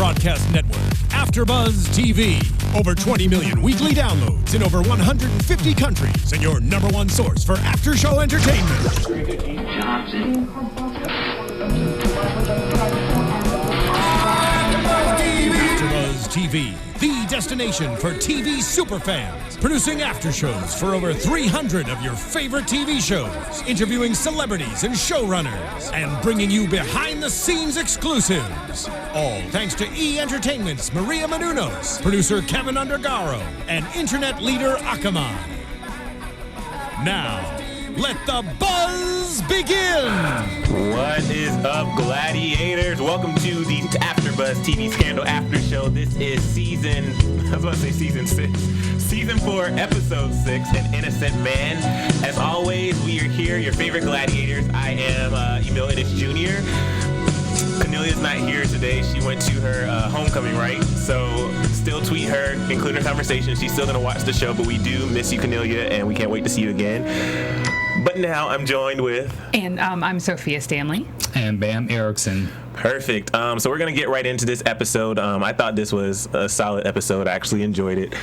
broadcast network, AFTERBUZZ TV. Over 20 million weekly downloads in over 150 countries, and your number one source for after-show entertainment. AFTERBUZZ TV, the destination for TV superfans. Producing aftershows for over 300 of your favorite TV shows. Interviewing celebrities and showrunners. And bringing you behind-the-scenes exclusives. All thanks to E! Entertainment's Maria Menounos, producer Kevin Undergaro, and internet leader Akamai. Now, let the buzz begin! What is up, gladiators? Welcome to the AFTERBUZZ TV Scandal After Show. This is season 6. Season 4, episode 6, An Innocent Man. As always, we are here, your favorite gladiators. I am Emile Ennis Jr. Cornelia's not here today. She went to her homecoming, right? So still tweet her, include her conversation. She's still going to watch the show, but we do miss you, Cornelia, and we can't wait to see you again. But now I'm joined with... And I'm Sofia Stanley. And Bamm Ericsen. Perfect. So we're going to get right into this episode. I thought this was a solid episode. I actually enjoyed it.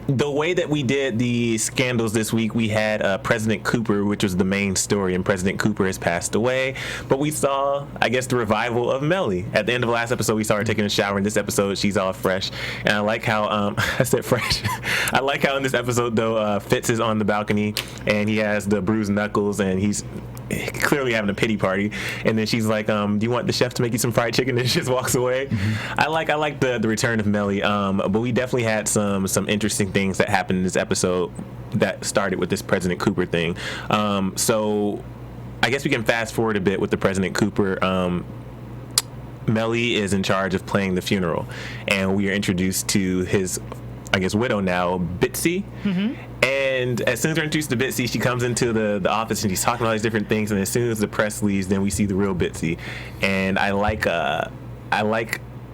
The way that we did the scandals this week, we had President Cooper, which was the main story, and President Cooper has passed away. But we saw, I guess, the revival of Mellie. At the end of the last episode, we saw her taking a shower. In this episode, she's all fresh. And I like how, I said fresh. I like how in this episode, though, Fitz is on the balcony, and he has the bruised knuckles, and he's clearly having a pity party. And then she's like, do you want the chef to make you some fried chicken? And she just walks away. Mm-hmm. I like the return of Mellie. But we definitely had some interesting things that happened in this episode that started with this President Cooper thing. So I guess we can fast forward a bit with the President Cooper. Mellie is in charge of playing the funeral, and we are introduced to his, I guess, widow now, Bitsy. Mm-hmm. And as soon as we're introduced to Bitsy, she comes into the office and she's talking about all these different things. And as soon as the press leaves, then we see the real Bitsy. And I like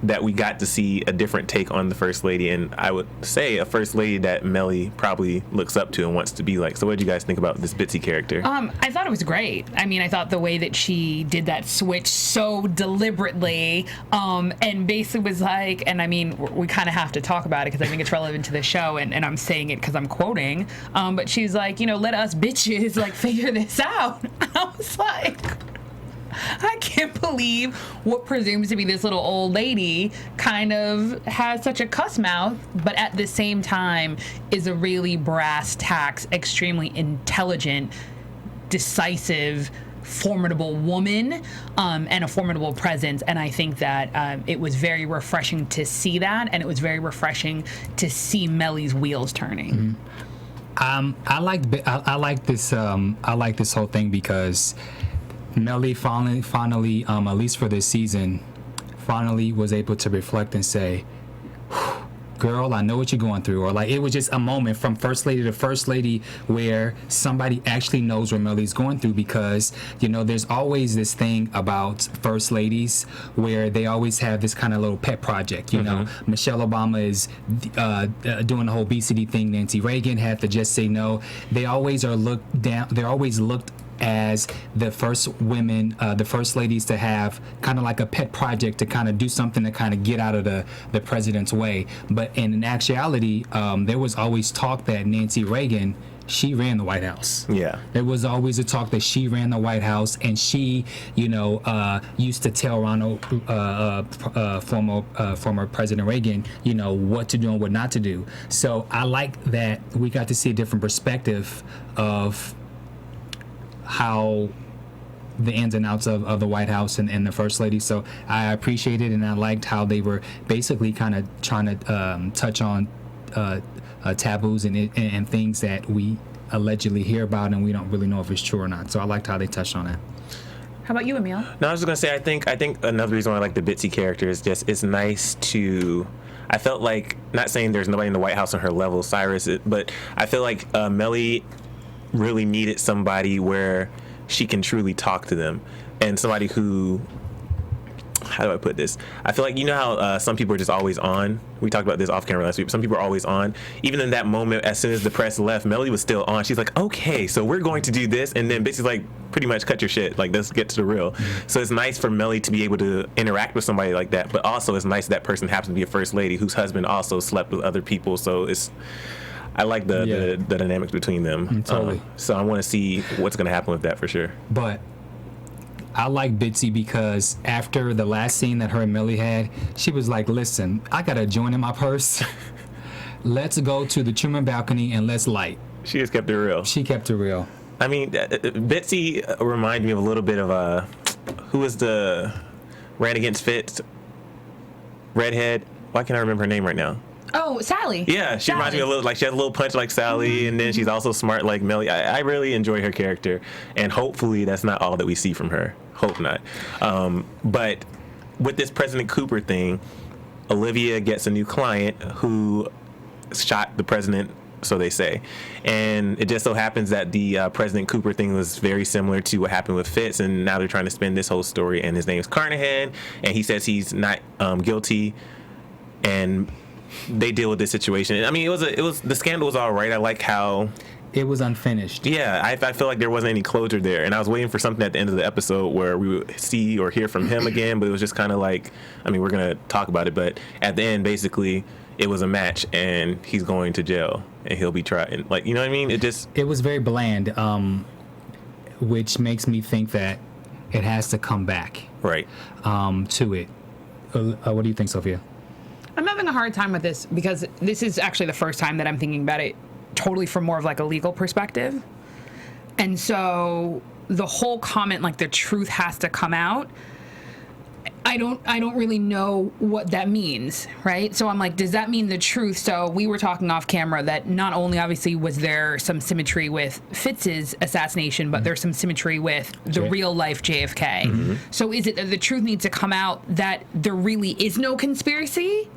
that we got to see a different take on the First Lady, and I would say a First Lady that Mellie probably looks up to and wants to be like. So what did you guys think about this Bitsy character? I thought it was great. I mean, I thought the way that she did that switch so deliberately, and basically was like, and I mean, we kind of have to talk about it because I think it's relevant to the show, and I'm saying it because I'm quoting, but she's like, let us bitches like figure this out. And I was like, I can't believe what presumes to be this little old lady kind of has such a cuss mouth, but at the same time is a really brass tacks, extremely intelligent, decisive, formidable woman, and a formidable presence. And I think that it was very refreshing to see that, and it was very refreshing to see Mellie's wheels turning. Mm-hmm. I like this whole thing because Mellie finally, at least for this season, finally was able to reflect and say, girl, I know what you're going through. Or like, it was just a moment from First Lady to First Lady where somebody actually knows what Mellie's going through, because, there's always this thing about First Ladies where they always have this kind of little pet project. Mm-hmm. Michelle Obama is doing the whole obesity thing. Nancy Reagan had to just say no. They always are looked down. They're always looked as the first women, the first ladies to have kind of like a pet project to kind of do something to kind of get out of the president's way. But in actuality, there was always talk that Nancy Reagan, she ran the White House. Yeah. There was always a talk that she ran the White House, and she, used to tell former President Reagan, what to do and what not to do. So I like that we got to see a different perspective of how the ins and outs of the White House and the First Lady. So I appreciate it, and I liked how they were basically kind of trying to touch on taboos and things that we allegedly hear about and we don't really know if it's true or not. So I liked how they touched on that. How about you, Emile? No, I was just gonna say I think another reason why I like the Bitsy character is just it's nice to. I felt like, not saying there's nobody in the White House on her level, Cyrus, but I feel like Mellie really needed somebody where she can truly talk to them, and somebody who, how do I put this? I feel like, you know how some people are just always on? We talked about this off camera last week. Some people are always on. Even in that moment, as soon as the press left, Melody was still on. She's like, okay, so we're going to do this. And then Bitsy's like, pretty much cut your shit. Like, let's get to the real. So it's nice for Melody to be able to interact with somebody like that. But also it's nice that person happens to be a first lady whose husband also slept with other people. So I like the dynamics between them. Totally. So I want to see what's going to happen with that for sure. But I like Bitsy because after the last scene that her and Millie had, she was like, listen, I got a joint in my purse. Let's go to the Truman balcony and let's light. She just kept it real. She kept it real. I mean, Bitsy reminded me of a little bit of who was the ran against Fitz redhead? Why can't I remember her name right now? Oh, Sally. Yeah, she reminds me a little, like, she has a little punch like Sally, and then she's also smart like Melly. I really enjoy her character, and hopefully that's not all that we see from her. Hope not. But with this President Cooper thing, Olivia gets a new client who shot the president, so they say. And it just so happens that the President Cooper thing was very similar to what happened with Fitz, and now they're trying to spin this whole story, and his name's Carnahan, and he says he's not guilty, and they deal with this situation. I mean, it was the scandal was all right. I like how it was unfinished. Yeah, I feel like there wasn't any closure there, and I was waiting for something at the end of the episode where we would see or hear from him again, but it was just kind of like, I mean, we're gonna talk about it, but at the end, basically, it was a match, and he's going to jail, and he'll be tried, and, like, you know what I mean? It was very bland, which makes me think that it has to come back right to it. What do you think, Sophia? I'm having a hard time with this because this is actually the first time that I'm thinking about it totally from more of like a legal perspective. And so the whole comment, like the truth has to come out, I don't really know what that means, right? So I'm like, does that mean the truth? So we were talking off camera that not only obviously was there some symmetry with Fitz's assassination, but there's some symmetry with the real life JFK. Mm-hmm. So is it that the truth needs to come out that there really is no conspiracy?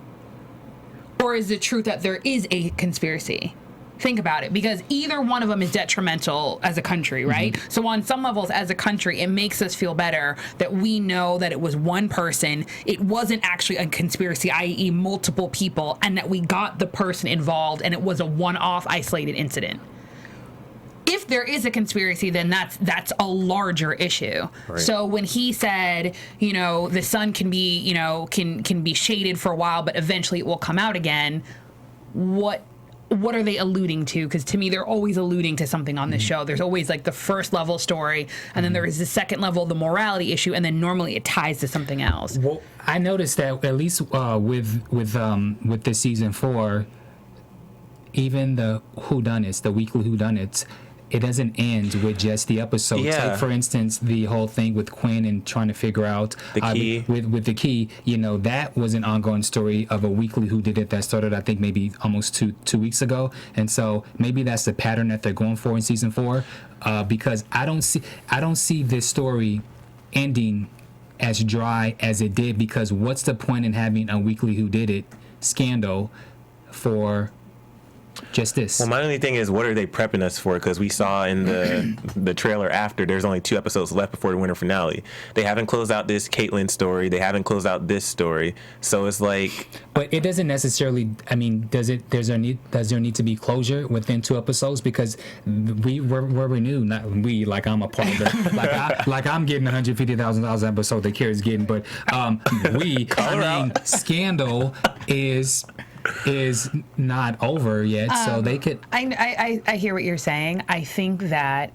Or is the truth that there is a conspiracy? Think about it, because either one of them is detrimental as a country, right? Mm-hmm. So on some levels, as a country, it makes us feel better that we know that it was one person, it wasn't actually a conspiracy, i.e. multiple people, and that we got the person involved and it was a one-off isolated incident. If there is a conspiracy, then that's a larger issue. Right. So when he said, you know, the sun can be, you know, can be shaded for a while, but eventually it will come out again, what are they alluding to? Because to me, they're always alluding to something on this show. There's always like the first level story, and then there is the second level, the morality issue, and then normally it ties to something else. Well, I noticed that at least with this season 4, even the whodunits, the weekly whodunits, it doesn't end with just the episode. Yeah. Take, for instance, the whole thing with Quinn and trying to figure out the key. With the key, you know, that was an ongoing story of a weekly whodunit that started, I think, maybe almost two weeks ago. And so maybe that's the pattern that they're going for in season 4, because I don't see this story ending as dry as it did. Because what's the point in having a weekly whodunit scandal for just this? Well, my only thing is, what are they prepping us for? Because we saw in the trailer after, there's only 2 episodes left before the winter finale. They haven't closed out this Caitlyn story. They haven't closed out this story. So it's like, but it doesn't necessarily. I mean, does there need to be closure within 2 episodes? Because we're renewed. Not we, like I'm a part of it. like I'm getting $150,000 episode that Kerry's getting, but Scandal is not over yet, so they could. I hear what you're saying. I think that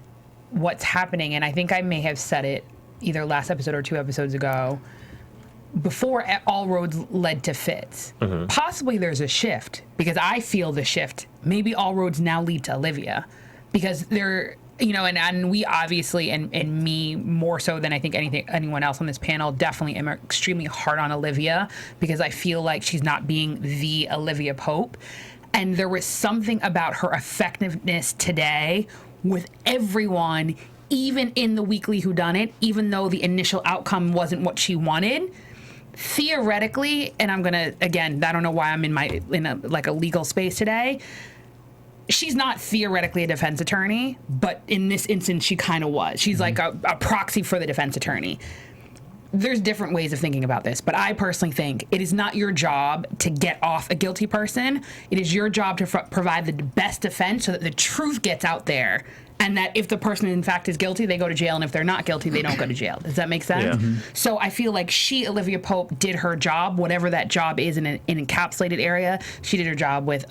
what's happening, and I think I may have said it either last episode or 2 episodes ago, before all roads led to Fitz. Mm-hmm. Possibly there's a shift, because I feel the shift. Maybe all roads now lead to Olivia, because they're, you know, and we obviously, and me more so than I think anyone else on this panel, definitely am extremely hard on Olivia, because I feel like she's not being the Olivia Pope. And there was something about her effectiveness today with everyone, even in the weekly whodunit, even though the initial outcome wasn't what she wanted. Theoretically, and I'm gonna, again, I don't know why I'm in a legal space today. She's not theoretically a defense attorney, but in this instance, she kind of was. She's like a proxy for the defense attorney. there's different ways of thinking about this, but I personally think it is not your job to get off a guilty person. It is your job to provide the best defense so that the truth gets out there. And that if the person, in fact, is guilty, they go to jail. And if they're not guilty, they don't go to jail. Does that make sense? Yeah. Mm-hmm. So I feel like Olivia Pope, did her job, whatever that job is in an encapsulated area. She did her job with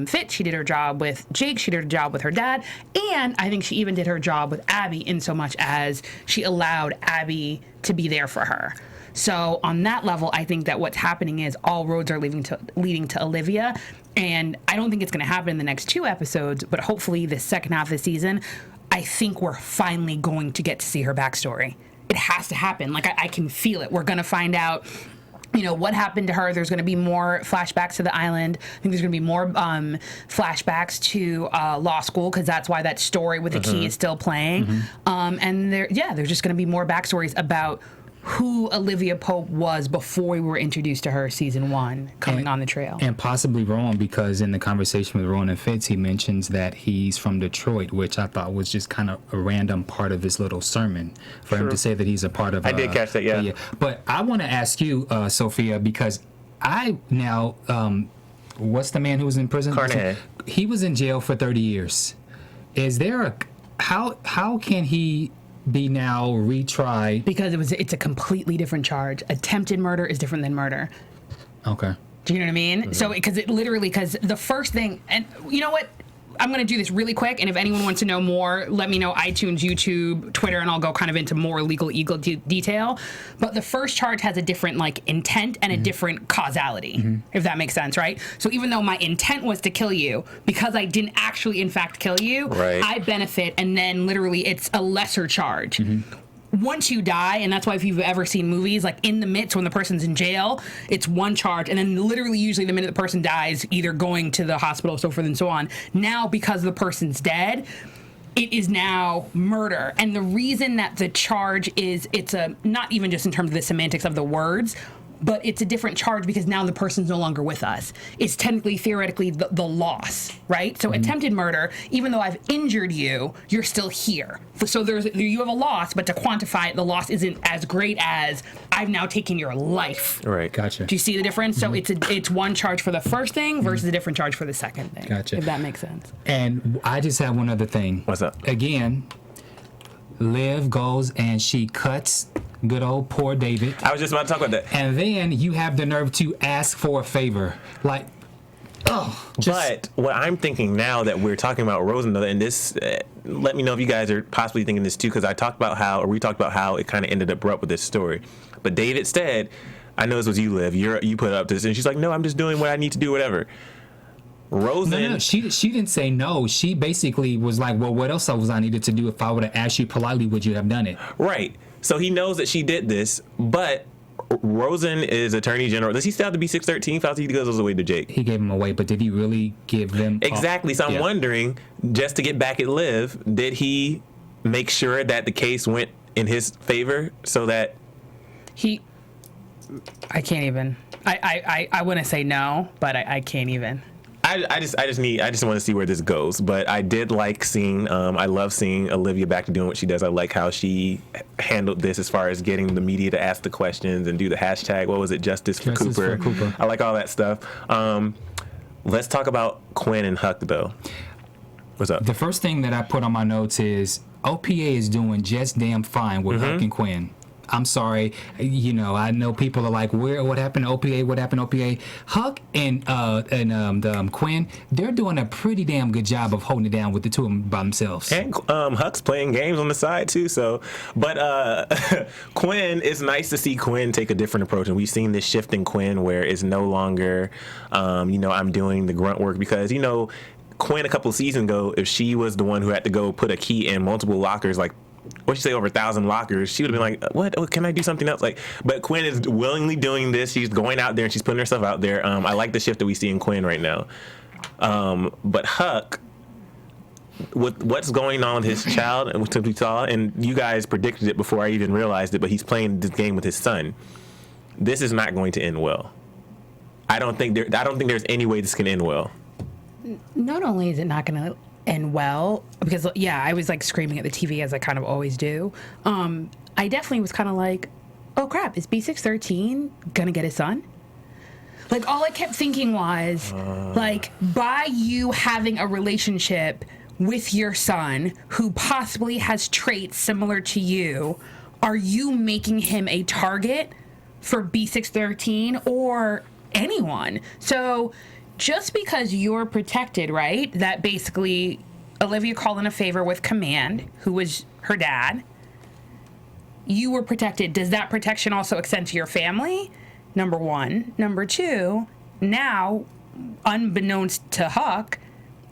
Fitz. She did her job with Jake. She did her job with her dad. And I think she even did her job with Abby in so much as she allowed Abby to be there for her. So on that level, I think that what's happening is all roads are leading to Olivia. And I don't think it's going to happen in the next 2 episodes, but hopefully the second half of the season, I think we're finally going to get to see her backstory. It has to happen. Like, I can feel it. We're going to find out, what happened to her. There's going to be more flashbacks to the island. I think there's going to be more flashbacks to law school, because that's why that story with the key is still playing. And there's just going to be more backstories about who Olivia Pope was before we were introduced to her season 1 coming on the trail. And possibly Rowan, because in the conversation with Rowan and Fitz, he mentions that he's from Detroit, which I thought was just kind of a random part of his little sermon for him to say that he's a part of... I did catch that, yeah. But I want to ask you, Sophia, because I now... what's the man who was in prison? Carnahan. He was in jail for 30 years. Is there a... How can he... be now retried? Because it's a completely different charge. Attempted murder is different than murder. Okay. Do you know what I mean? So, because the first thing, and you know what? I'm going to do this really quick, and if anyone wants to know more, let me know. iTunes, YouTube, Twitter, and I'll go kind of into more legal detail. But the first charge has a different intent and a different causality, if that makes sense, right? So even though my intent was to kill you, because I didn't actually, in fact, kill you, right, I benefit, and then literally it's a lesser charge. Once you die, and that's why if you've ever seen movies, like in the midst when the person's in jail, it's one charge, and then literally usually the minute the person dies, either going to the hospital, so forth and so on. Now, because the person's dead, it is now murder. And the reason that the charge is, it's not even just in terms of the semantics of the words, but it's a different charge because now the person's no longer with us. It's technically, theoretically, the loss, right? So attempted murder, even though I've injured you, you're still here. So you have a loss, but to quantify it, the loss isn't as great as I've now taken your life. Right. Gotcha. Do you see the difference? So it's one charge for the first thing versus a different charge for the second thing. Gotcha. If that makes sense. And I just have one other thing. What's up? Again, Liv goes and she cuts good old poor David. I was just about to talk about that. And then you have the nerve to ask for a favor. But what I'm thinking now that we're talking about Rosen, and this, let me know if you guys are possibly thinking this too, because we talked about how it kind of ended abrupt with this story. But David said, I know this was you, Liv. You put up this, and she's like, no, I'm just doing what I need to do, whatever. Rosen. No, she didn't say no. She basically was like, well, what else was I needed to do? If I would have asked you politely, would you have done it? Right. So he knows that she did this, but Rosen is Attorney General. Does he still have to be 613? Fauci goes away to Jake. He gave him away, but did he really give them... Exactly. So I'm wondering, just to get back at Liv, did he make sure that the case went in his favor so that... I can't even. I want to say no, but I can't even. I just want to see where this goes. But I did like seeing, I love seeing Olivia back to doing what she does. I like how she handled this as far as getting the media to ask the questions and do the hashtag, what was it, Justice for Cooper. I like all that stuff. Let's talk about Quinn and Huck, though. What's up? The first thing that I put on my notes is OPA is doing just damn fine with Huck and Quinn. I'm sorry, I know people are like, what happened to OPA? What happened to OPA? Huck and Quinn, they're doing a pretty damn good job of holding it down with the two of them by themselves. And Huck's playing games on the side too. So, but Quinn, it's nice to see Quinn take a different approach, and we've seen this shift in Quinn where it's no longer, I'm doing the grunt work, because Quinn a couple of seasons ago, if she was the one who had to go put a key in multiple lockers, like, what she say, over 1,000 lockers, she would have been like, what? Oh, can I do something else? But Quinn is willingly doing this. She's going out there and she's putting herself out there. I like the shift that we see in Quinn right now. But Huck, with what's going on with his child, and what we saw, and you guys predicted it before I even realized it, but he's playing this game with his son. This is not going to end well. I don't think there's any way this can end well. Not only is it not going to and well, because I was like screaming at the TV as I kind of always do. I definitely was kind of like, oh crap, is B613 gonna get a son? Like, all I kept thinking was, like, by you having a relationship with your son who possibly has traits similar to you, are you making him a target for B613 or anyone? So just because you're protected, right, that basically Olivia called in a favor with Command, who was her dad, you were protected. Does that protection also extend to your family? Number one. Number two, now, unbeknownst to Huck,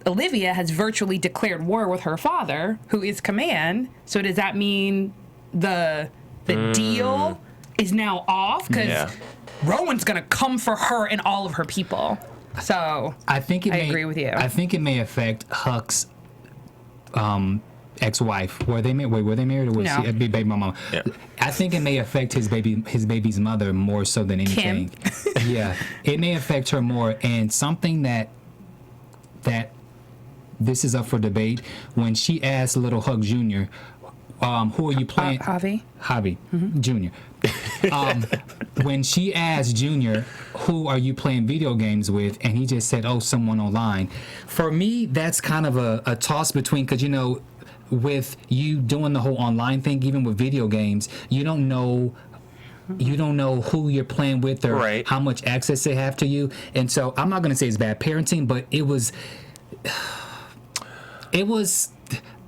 Olivia has virtually declared war with her father, who is Command. So does that mean the deal is now off? Because Rowan's going to come for her and all of her people. So I agree with you. I think it may affect Huck's ex-wife. Were they married or was she baby mama? Yeah. I think it may affect his baby's mother more so than anything. Yeah, it may affect her more. And something that this is up for debate. When she asked little Huck Jr., who are you playing? Javi Jr. When she asked Junior, who are you playing video games with? And he just said, oh, someone online. For me, that's kind of a toss between, because, you know, with you doing the whole online thing, even with video games, you don't know who you're playing with or how much access they have to you. And so I'm not going to say it's bad parenting, but it was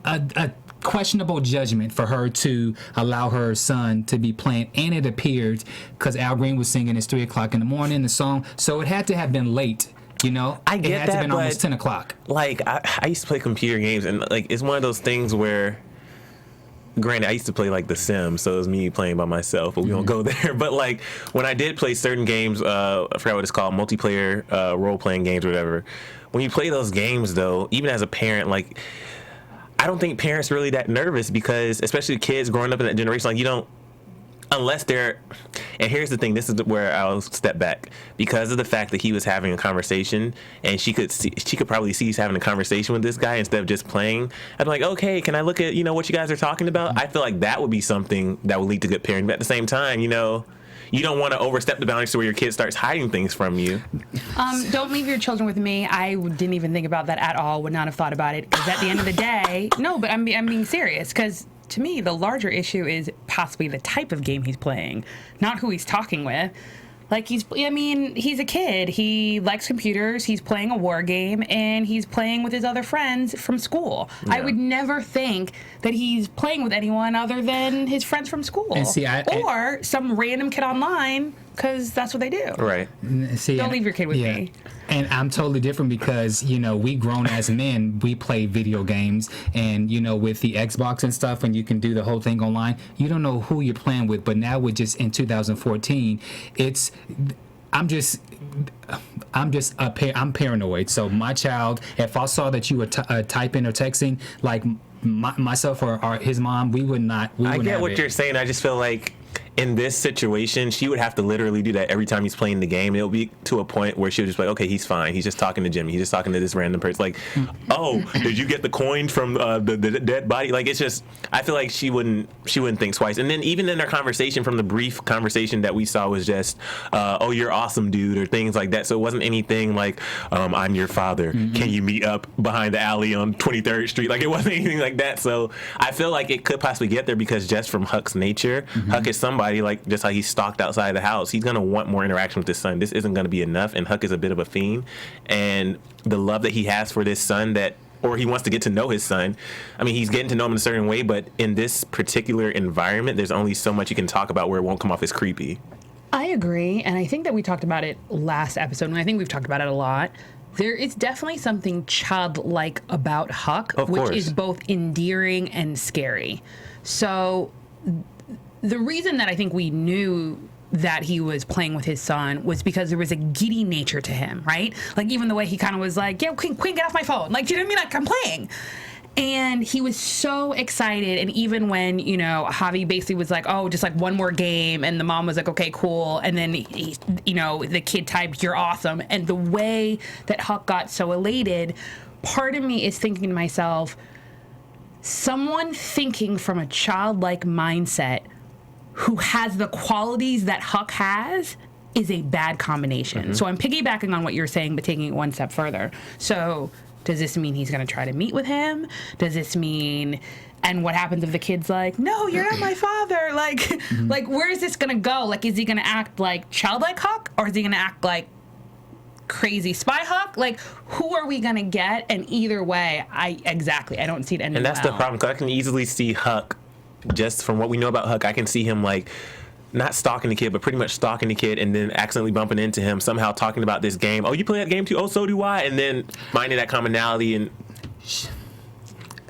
a questionable judgment for her to allow her son to be playing. And it appeared, because Al Green was singing, it's 3 o'clock in the morning, the song, so it had to have been late. You know, I get it had that, to have been almost 10 o'clock. Like, I used to play computer games, and like it's one of those things where, granted, I used to play like The Sims, so it was me playing by myself, but we won't go there. But like when I did play certain games, I forgot what it's called, multiplayer role-playing games or whatever. When you play those games, though, even as a parent, like, I don't think parents are really that nervous, because especially kids growing up in that generation, like, you don't, unless they're, and here's the thing, this is where I'll step back, because of the fact that he was having a conversation, and she could probably see he's having a conversation with this guy instead of just playing. I'd be like, okay, can I look at, you know, what you guys are talking about? I feel like that would be something that would lead to good parenting. But at the same time, you know, you don't want to overstep the boundaries to where your kid starts hiding things from you. Don't leave your children with me. I didn't even think about that at all. Would not have thought about it. Because at the end of the day, no, but I'm being serious. Because to me, the larger issue is possibly the type of game he's playing, not who he's talking with. Like, he's a kid. He likes computers. He's playing a war game, and he's playing with his other friends from school. Yeah. I would never think that he's playing with anyone other than his friends from school. And see, or some random kid online, because that's what they do. Right. See, don't leave your kid with me. And I'm totally different because, you know, we grown as men, we play video games, and, you know, with the Xbox and stuff, and you can do the whole thing online, you don't know who you're playing with. But now with just in 2014, I'm paranoid. So my child, if I saw that you were typing or texting, like myself or his mom, we would not. I get what you're saying. I just feel like in this situation, she would have to literally do that every time he's playing the game. It'll be to a point where she'll just be like, okay, he's fine. He's just talking to Jimmy. He's just talking to this random person. Like, oh, did you get the coin from the dead body? Like, it's just, I feel like she wouldn't think twice. And then even in their conversation, from the brief conversation that we saw, was just, oh, you're awesome, dude, or things like that. So it wasn't anything like, I'm your father. Mm-hmm. Can you meet up behind the alley on 23rd Street? Like, it wasn't anything like that. So I feel like it could possibly get there, because just from Huck's nature, Huck is somebody, like, just like he's stalked outside the house, he's going to want more interaction with his son. This isn't going to be enough, and Huck is a bit of a fiend. And the love that he has for this son, or he wants to get to know his son. I mean, he's getting to know him in a certain way, but in this particular environment, there's only so much you can talk about where it won't come off as creepy. I agree, and I think that we talked about it last episode, and I think we've talked about it a lot. There is definitely something childlike about Huck, which is both endearing and scary. So the reason that I think we knew that he was playing with his son was because there was a giddy nature to him, right? Like, even the way he kind of was like, yeah, Quinn, get off my phone. Like, do you know what I mean? Like, I'm playing. And he was so excited. And even when, you know, Javi basically was like, oh, just like one more game. And the mom was like, okay, cool. And then, the kid typed, you're awesome. And the way that Huck got so elated part of me is thinking to myself, someone thinking from a childlike mindset who has the qualities that Huck has is a bad combination. So I'm piggybacking on what you're saying, but taking it one step further. So does this mean he's going to try to meet with him? Does this mean... And what happens if the kid's like, no, you're not my father? Like, like, where is this going to go? Like, is he going to act like childlike Huck? Or is he going to act like crazy spy Huck? Like, who are we going to get? And either way, I don't see it ending. And that's the problem, because I can easily see Huck, just from what we know about Huck, I can see him, like, not stalking the kid, but pretty much stalking the kid and then accidentally bumping into him, somehow talking about this game. Oh, you play that game too? Oh, so do I. And then finding that commonality. And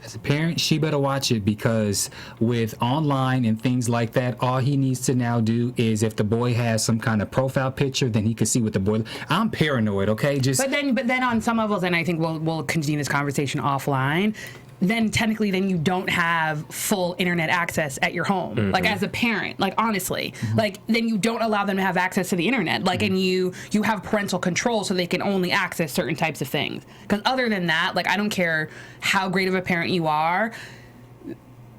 as a parent, she better watch it, because with online and things like that, all he needs to now do is, if the boy has some kind of profile picture, then he can see what the boy... I'm paranoid, okay? But then on some levels, and I think we'll continue this conversation offline, then technically you don't have full internet access at your home. Like, as a parent, like, honestly, like, then you don't allow them to have access to the internet. Like, and you have parental control, so they can only access certain types of things. Because other than that, like, I don't care how great of a parent you are,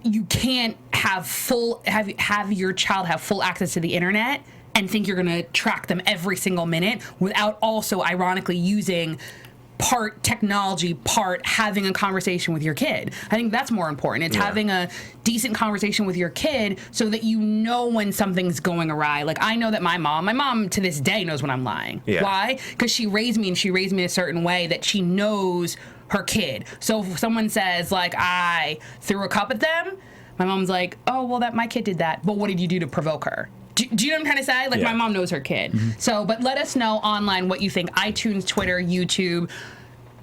you can't have your child have full access to the internet and think you're going to track them every single minute without also ironically using part technology, part having a conversation with your kid. I think that's more important. It's having a decent conversation with your kid so that you know when something's going awry. Like, I know that my mom to this day knows when I'm lying. Yeah. Why? Because she raised me, and she raised me a certain way that she knows her kid. So if someone says, like, I threw a cup at them, my mom's like, oh, well, my kid did that. But what did you do to provoke her? Do you know what I'm trying to say? Like, my mom knows her kid. So, but let us know online what you think. iTunes, Twitter, YouTube.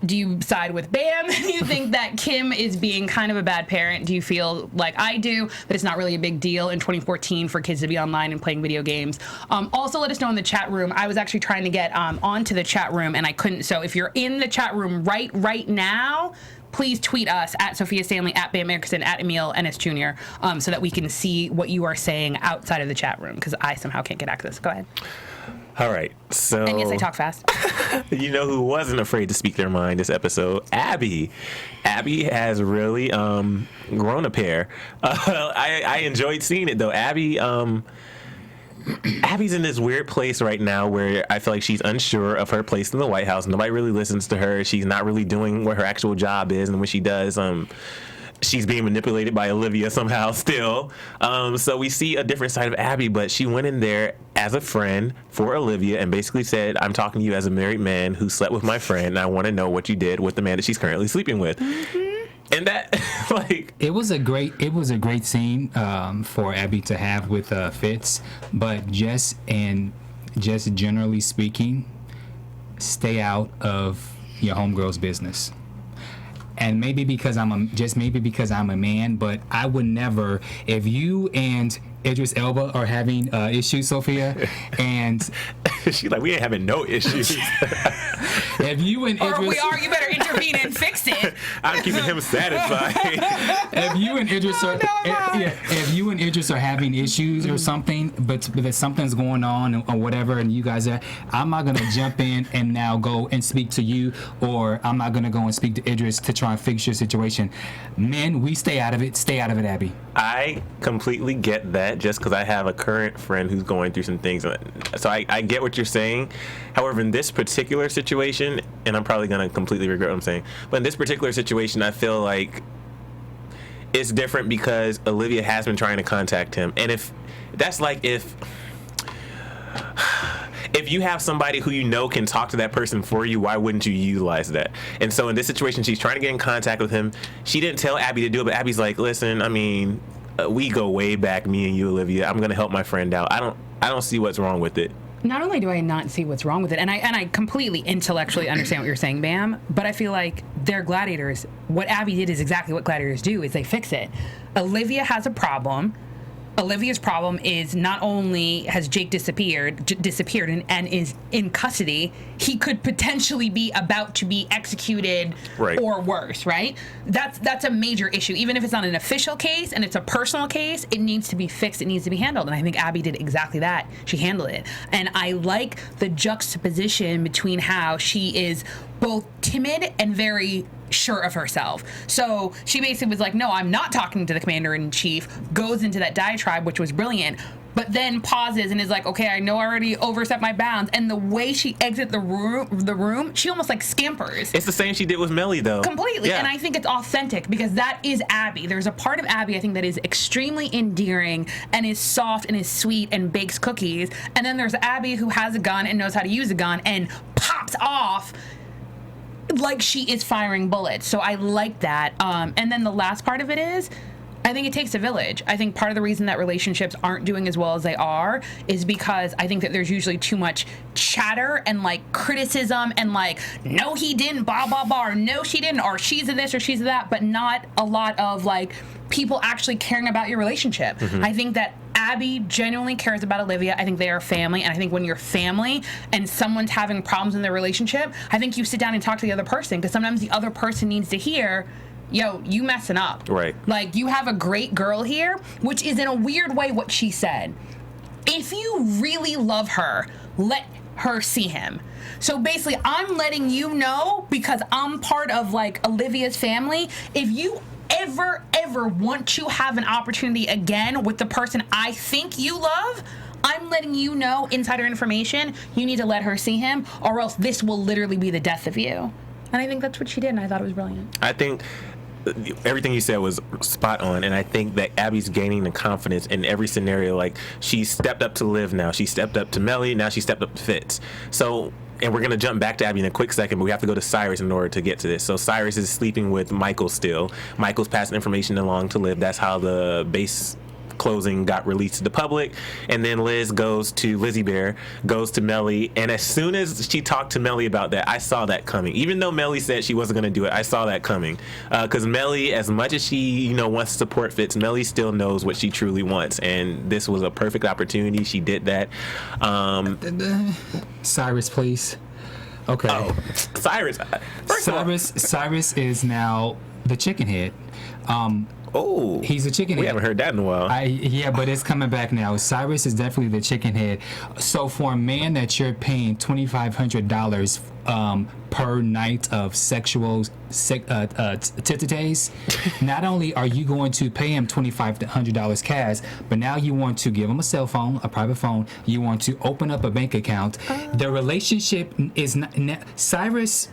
Do you side with Bamm? Do you think that Kim is being kind of a bad parent? Do you feel like I do, but it's not really a big deal in 2014 for kids to be online and playing video games? Also, let us know in the chat room. I was actually trying to get onto the chat room, and I couldn't. So if you're in the chat room right now, please tweet us at Sofia Stanley, at Bamm Ericsen, at Emile Ennis Jr., so that we can see what you are saying outside of the chat room, because I somehow can't get access. Go ahead. All right, so... And yes, I talk fast. You know who wasn't afraid to speak their mind this episode? Abby. Abby has really grown a pair. I enjoyed seeing it, though. Abby's in this weird place right now where I feel like she's unsure of her place in the White House. Nobody really listens to her. She's not really doing what her actual job is, and when she does... she's being manipulated by Olivia somehow still. So we see a different side of Abby, but she went in there as a friend for Olivia and basically said, I'm talking to you as a married man who slept with my friend, and I want to know what you did with the man that she's currently sleeping with. And that, like... It was a great scene for Abby to have with Fitz, but just generally speaking, stay out of your homegirl's business. And maybe because I'm a man, but I would never, if you and Idris Elba are having issues, Sophia, and she's like, we ain't having no issues. If you and Idris, or we are, you better intervene and fix it. I'm keeping him satisfied. If you and Idris are having issues or something, but that something's going on or whatever, and you guys are, I'm not gonna jump in and now go and speak to you, or I'm not gonna go and speak to Idris to try and fix your situation. Men, we stay out of it. Stay out of it, Abby. I completely get that, just because I have a current friend who's going through some things. So I get what you're saying. However, in this particular situation, and I'm probably going to completely regret what I'm saying, but in this particular situation, I feel like it's different because Olivia has been trying to contact him. And if you have somebody who you know can talk to that person for you, why wouldn't you utilize that? And so in this situation, she's trying to get in contact with him. She didn't tell Abby to do it, but Abby's like, listen, I mean, we go way back, me and you, Olivia. I'm going to help my friend out. I don't see what's wrong with it. Not only do I not see what's wrong with it, and I completely intellectually understand what you're saying, Bamm, but I feel like they're gladiators. What Abby did is exactly what gladiators do, is they fix it. Olivia has a problem. Olivia's problem is not only has Jake disappeared and is in custody, he could potentially be about to be executed, right, or worse, right? That's a major issue. Even if it's not an official case and it's a personal case, it needs to be fixed, it needs to be handled. And I think Abby did exactly that. She handled it. And I like the juxtaposition between how she is both timid and very sure of herself. So she basically was like, no, I'm not talking to the commander-in-chief, goes into that diatribe, which was brilliant, but then pauses and is like, okay, I know I already overstepped my bounds. And the way she exits the room, she almost like scampers. It's the same she did with Melly, though. Completely. Yeah. And I think it's authentic because that is Abby. There's a part of Abby, I think, that is extremely endearing and is soft and is sweet and bakes cookies. And then there's Abby who has a gun and knows how to use a gun and pops off like she is firing bullets. So I like that. And then the last part of it is, I think it takes a village. I think part of the reason that relationships aren't doing as well as they are is because I think that there's usually too much chatter and like criticism and like, no, he didn't, blah, blah, blah, or no, she didn't, or she's a this or she's a that, but not a lot of like people actually caring about your relationship. I think that Abby genuinely cares about Olivia. I think they are family, and I think when you're family and someone's having problems in their relationship, I think you sit down and talk to the other person, because sometimes the other person needs to hear, yo, you messing up. Right. Like, you have a great girl here, which is in a weird way what she said. If you really love her, let her see him. So basically, I'm letting you know, because I'm part of like Olivia's family, if you ever want to have an opportunity again with the person I think you love, I'm letting you know, insider information, you need to let her see him, or else this will literally be the death of you. And I think that's what she did, and I thought it was brilliant. I think everything you said was spot on, and I think that Abby's gaining the confidence in every scenario. Like, she stepped up to Liv now, she stepped up to Melly, now she stepped up to Fitz. So, and we're going to jump back to Abby in a quick second, but we have to go to Cyrus in order to get to this. So Cyrus is sleeping with Michael still. Michael's passing information along to Liv. That's how the base closing got released to the public. And then Lizzie Bear goes to Melly, and as soon as she talked to Melly about that, I saw that coming. Even though Melly said she wasn't going to do it, I saw that coming, because Melly, as much as she wants to support Fitz, Melly still knows what she truly wants, and this was a perfect opportunity. She did that. Cyrus, please. Okay. Oh, Cyrus. Cyrus is now the chicken head. Oh, he's a chicken head. We haven't heard that in a while. Yeah, but it's coming back now. Cyrus is definitely the chicken head. So for a man that you're paying $2,500 per night of sexual titties, not only are you going to pay him $2,500 cash, but now you want to give him a cell phone, a private phone. You want to open up a bank account. The relationship is not Cyrus.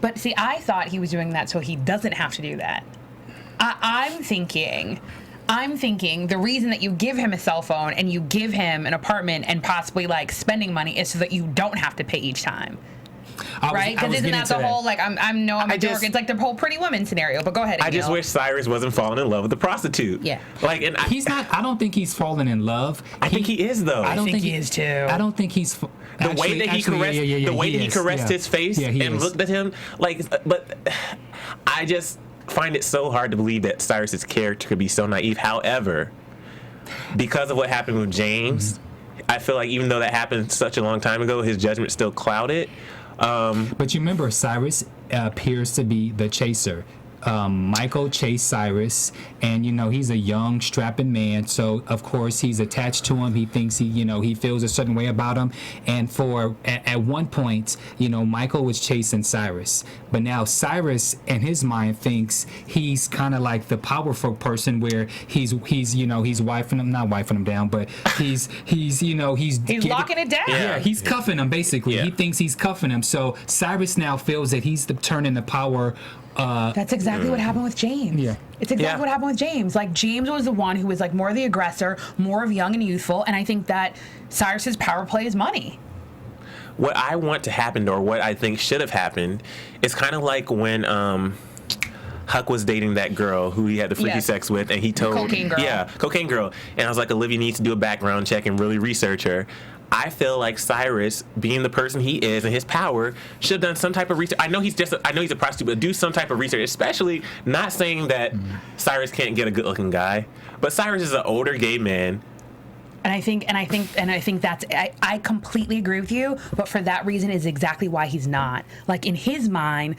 But see, I thought he was doing that so he doesn't have to do that. I'm thinking the reason that you give him a cell phone and you give him an apartment and possibly like spending money is so that you don't have to pay each time. Right? Because isn't that the whole, like, I'm a dork. It's like the whole Pretty Woman scenario. But go ahead, Emile. I just wish Cyrus wasn't falling in love with the prostitute. Yeah. Like, and he's not. I don't think he's falling in love. I think he is, though. I think he is too. I don't think he's. The way that he caressed his face and looked at him, like, but I just find it so hard to believe that Cyrus's character could be so naive. However, because of what happened with James, I feel like even though that happened such a long time ago, his judgment's still clouded. But you remember, Cyrus appears to be the chaser. Michael chased Cyrus, and he's a young, strapping man. So of course he's attached to him. He thinks he feels a certain way about him. And at one point, Michael was chasing Cyrus, but now Cyrus, in his mind, thinks he's kind of like the powerful person, where he's not wifing him down, but he's locking it down. Yeah, he's cuffing him basically. Yeah. He thinks he's cuffing him. So Cyrus now feels that he's turning the power. That's exactly what happened with James. Yeah. It's exactly what happened with James. Like, James was the one who was like more the aggressor, more of young and youthful, and I think that Cyrus's power play is money. What I want to happen, or what I think should have happened, is kind of like when Huck was dating that girl who he had the freaky sex with, and he told Cocaine girl. Yeah, cocaine girl. And I was like, Olivia needs to do a background check and really research her. I feel like Cyrus, being the person he is and his power, should have done some type of research. I know he's a prostitute, but do some type of research. Especially, not saying that Cyrus can't get a good-looking guy, but Cyrus is an older gay man. And I think that's, I completely agree with you, but for that reason is exactly why he's not. Like, in his mind,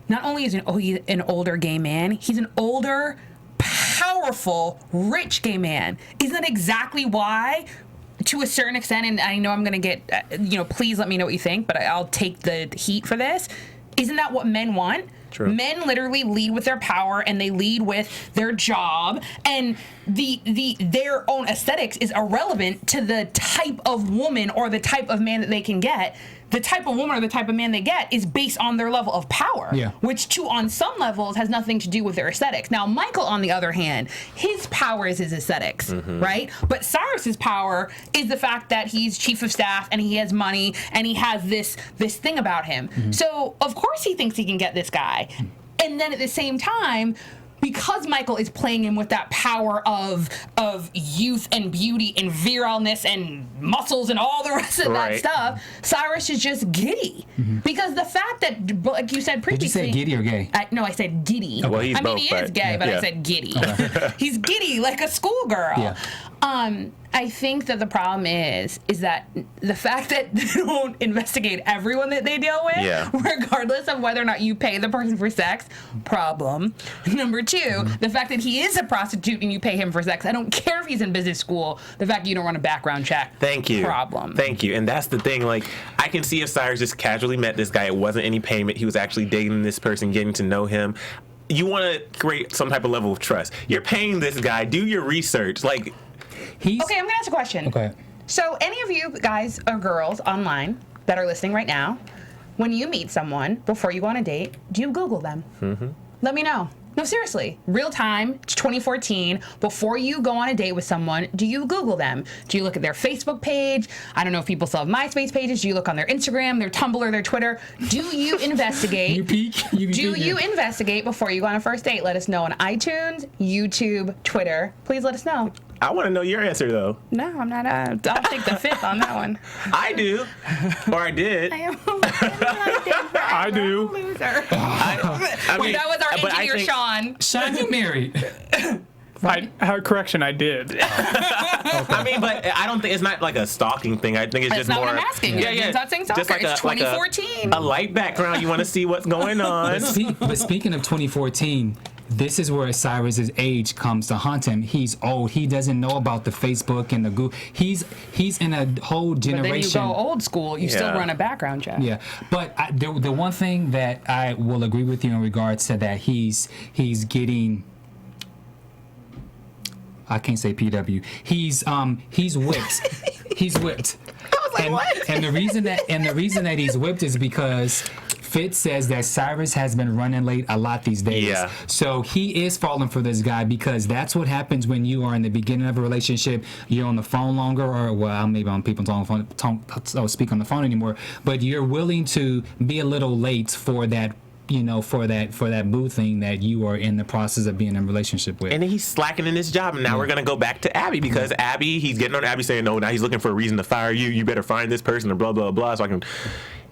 not only is he an older gay man, he's an older, powerful, rich gay man. Isn't that exactly why, to a certain extent, and I know I'm going to get, please let me know what you think, but I'll take the heat for this. Isn't that what men want? True. Men literally lead with their power and they lead with their job, and their own aesthetics is irrelevant to the type of woman or the type of man that they can get. The type of woman or the type of man they get is based on their level of power, which on some levels has nothing to do with their aesthetics. Now, Michael, on the other hand, his power is his aesthetics, right? But Cyrus's power is the fact that he's chief of staff and he has money and he has this thing about him. So, of course, he thinks he can get this guy. And then at the same time, because Michael is playing him with that power of youth and beauty and virileness and muscles and all the rest of that stuff, Cyrus is just giddy. Because the fact that, like you said previously... Did you say giddy or gay? No, I said giddy. Well, he's both, he is gay, but I said giddy. He's giddy like a schoolgirl. Yeah. I think that the problem is that the fact that they don't investigate everyone that they deal with, regardless of whether or not you pay the person for sex, problem. Number two, the fact that he is a prostitute and you pay him for sex. I don't care if he's in business school. The fact that you don't run a background check. Thank you. Problem. Thank you. And that's the thing. Like, I can see if Cyrus just casually met this guy. It wasn't any payment. He was actually dating this person, getting to know him. You want to create some type of level of trust. You're paying this guy. Do your research. Like... Okay, I'm going to ask a question. Okay. So any of you guys or girls online that are listening right now, when you meet someone before you go on a date, do you Google them? Let me know. No, seriously. Real time, 2014, before you go on a date with someone, do you Google them? Do you look at their Facebook page? I don't know if people still have MySpace pages. Do you look on their Instagram, their Tumblr, their Twitter? Do you investigate? You peek? Do you investigate before you go on a first date? Let us know on iTunes, YouTube, Twitter. Please let us know. I want to know your answer, though. No, I'm not. I'll take the fifth on that one. I do. Or I did. I do. Loser. I mean, that was our but engineer, Sean. Sean, you married. Correction, I did. I mean, but I don't think it's not like a stalking thing. I think it's just That's not more. what I'm asking. It's not saying stalker. Just like it's 2014. a light background. You want to see what's going on. But speaking of 2014, this is where Cyrus's age comes to haunt him. He's old. He doesn't know about the Facebook and the Google. He's in a whole generation. But then you go old school. You still run a background check. Yeah, but the one thing that I will agree with you in regards to that, he's getting. I can't say PW. He's whipped. He's whipped. I was like, what? And the reason that he's whipped is because Fitz says that Cyrus has been running late a lot these days. Yeah. So he is falling for this guy because that's what happens when you are in the beginning of a relationship. You're on the phone longer, or well, maybe on people don't speak on the phone anymore. But you're willing to be a little late for that. For that boo thing that you are in the process of being in a relationship with. And then he's slacking in his job, and now we're gonna go back to Abby because Abby, he's getting on Abby saying, no, now he's looking for a reason to fire you. You better find this person, or blah blah blah. So I can.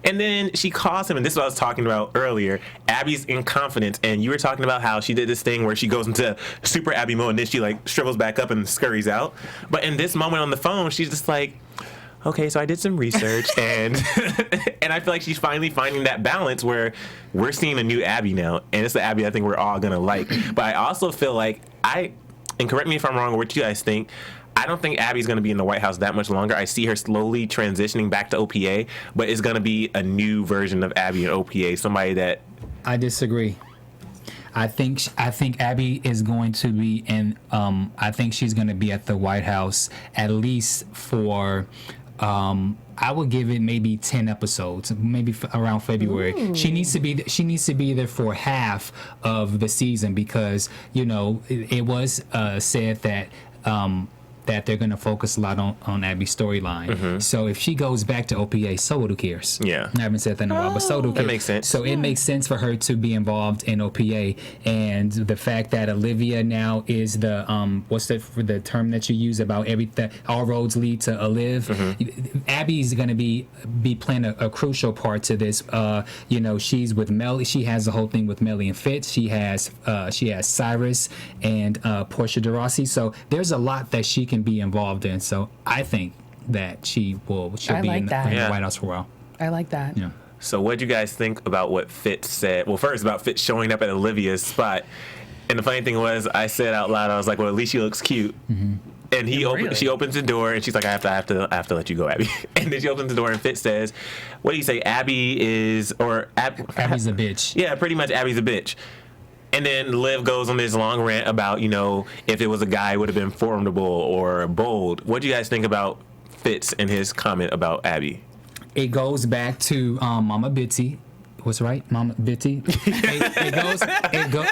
And then she calls him, and this is what I was talking about earlier. Abby's in confidence, and you were talking about how she did this thing where she goes into super Abby mode, and then she like shrivels back up and scurries out. But in this moment on the phone, she's just like, okay, so I did some research, and and I feel like she's finally finding that balance where we're seeing a new Abby now, and it's the Abby I think we're all gonna like. But I also feel like and correct me if I'm wrong or what you guys think, I don't think Abby's gonna be in the White House that much longer. I see her slowly transitioning back to OPA, but it's gonna be a new version of Abby in OPA, somebody that... I disagree. I think Abby is going to be in. I think she's going to be at the White House at least for. I would give it maybe 10 episodes, maybe around February. Ooh. She needs to be there for half of the season because it was said that. That they're going to focus a lot on Abby's storyline. Mm-hmm. So if she goes back to OPA, so who cares? Yeah. I haven't said that in a while, but so who cares? That makes sense. So it makes sense for her to be involved in OPA. And the fact that Olivia now is the, what's the term that you use about everything, all roads lead to Olive. Mm-hmm. Abby's going to be playing a crucial part to this. She's with Melly. She has the whole thing with Melly and Fitz. She has Cyrus and Portia de Rossi. So there's a lot that she can be involved in, so I think that she'll be in the White House for a while. I like that. Yeah. So what do you guys think about what Fitz said? Well, first about Fitz showing up at Olivia's spot, and the funny thing was, I said out loud, I was like, well, at least she looks cute. Mm-hmm. And she opens the door, and she's like, I have to let you go, Abby. And then she opens the door, and Fitz says, what do you say? Abby's a bitch. Yeah, pretty much Abby's a bitch. And then Liv goes on this long rant about, if it was a guy, it would have been formidable or bold. What do you guys think about Fitz and his comment about Abby? It goes back to Mama Bitsy. What's right, Mama Bitsy?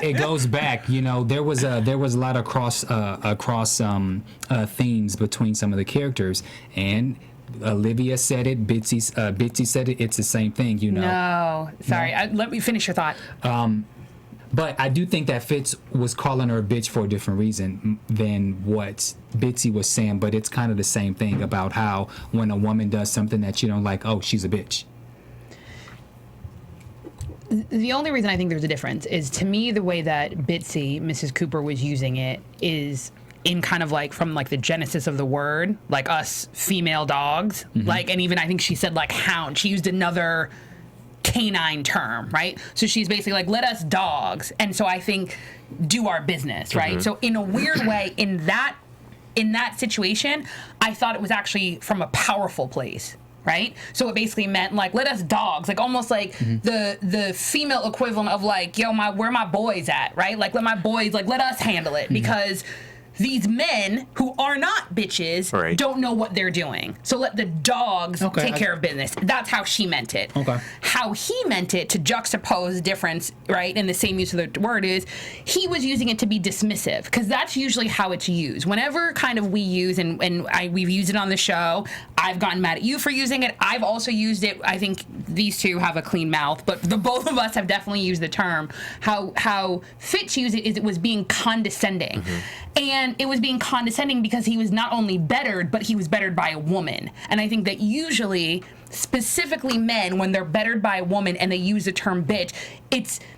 It goes back. There was a lot of cross themes between some of the characters, and Olivia said it. Bitsy said it. It's the same thing. No, sorry. No? Let me finish your thought. But I do think that Fitz was calling her a bitch for a different reason than what Bitsy was saying. But it's kind of the same thing about how when a woman does something that you don't like, oh, she's a bitch. The only reason I think there's a difference is, to me, the way that Bitsy, Mrs. Cooper, was using it is in kind of like from like the genesis of the word, like us female dogs, like, and even I think she said like hound. She used another canine term, right? So she's basically like, let us dogs, and so I think do our business, right? So in a weird way, in that situation, I thought it was actually from a powerful place, right? So it basically meant like, let us dogs, like almost like the female equivalent of like, yo, where my boys at, right? Like, let my boys, like, let us handle it, because these men who are not bitches don't know what they're doing. So let the dogs take care of business. That's how she meant it. Okay. How he meant it, to juxtapose difference, right, in the same use of the word, is he was using it to be dismissive, because that's usually how it's used. Whenever kind of we use, and we've used it on the show, I've gotten mad at you for using it. I've also used it. I think these two have a clean mouth, but the both of us have definitely used the term. How Fitz used it is it was being condescending. And it was being condescending because he was not only bettered, but he was bettered by a woman. And I think that usually, specifically men, when they're bettered by a woman and they use the term bitch,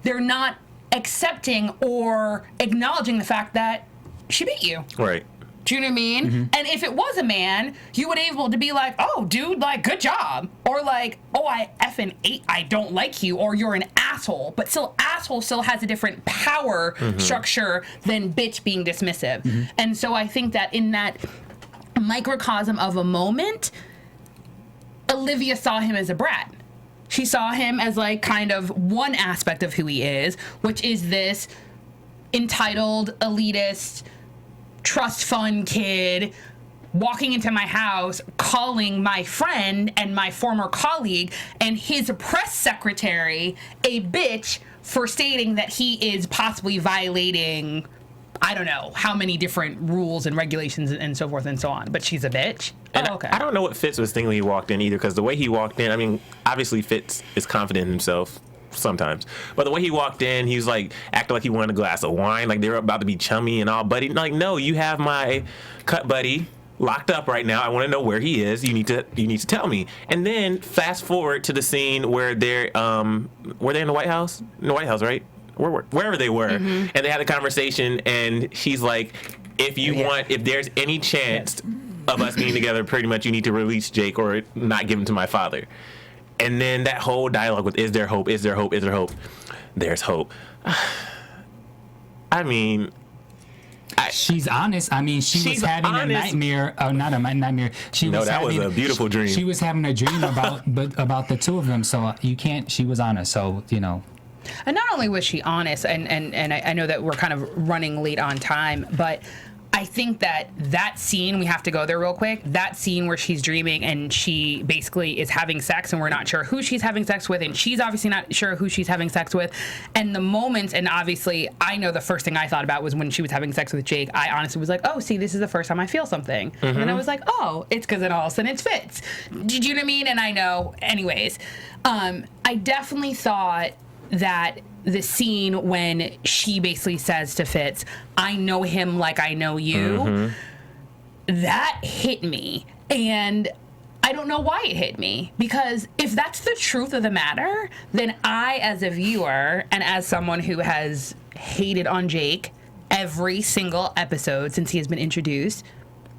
they're not accepting or acknowledging the fact that she beat you. Right. Do you know what I mean? And if it was a man, you would be able to be like, oh, dude, like, good job. Or like, oh, I effing ate, I don't like you. Or you're an asshole. But still, asshole still has a different power structure than bitch being dismissive. And so I think that in that microcosm of a moment, Olivia saw him as a brat. She saw him as like kind of one aspect of who he is, which is this entitled, elitist, trust fund kid walking into my house, calling my friend and my former colleague and his press secretary a bitch for stating that he is possibly violating, I don't know how many different rules and regulations and so forth and so on. But she's a bitch. And I don't know what Fitz was thinking when he walked in either, because the way he walked in, I mean, obviously Fitz is confident in himself sometimes, but the way he walked in, he was like acting like he wanted a glass of wine, like they were about to be chummy and all. Buddy, like, no, you have my cut buddy locked up right now. I want to know where he is. You need to tell me. And then fast forward to the scene where they're were they in the White House? In the White House, right? Wherever they were, and they had a conversation, and she's like, if there's any chance of us being together, pretty much you need to release Jake or not give him to my father. And then that whole dialogue with, is there hope, is there hope, is there hope? There's hope. I mean, she's honest. I mean, she was having a nightmare. Not a nightmare. That was a beautiful dream. She was having a dream about the two of them. So you can't. She was honest. So And not only was she honest, and I know that we're kind of running late on time, but I think that scene, we have to go there real quick, that scene where she's dreaming and she basically is having sex and we're not sure who she's having sex with, and she's obviously not sure who she's having sex with, and the moments, and obviously I know the first thing I thought about was when she was having sex with Jake. I honestly was like, oh, see, this is the first time I feel something. And then I was like, oh, it's because then all of a sudden it's Fitz. Did you know what I mean? And I know, anyways, I definitely thought that the scene when she basically says to Fitz, I know him like I know you, that hit me. And I don't know why it hit me, because if that's the truth of the matter, then I, as a viewer and as someone who has hated on Jake every single episode since he has been introduced,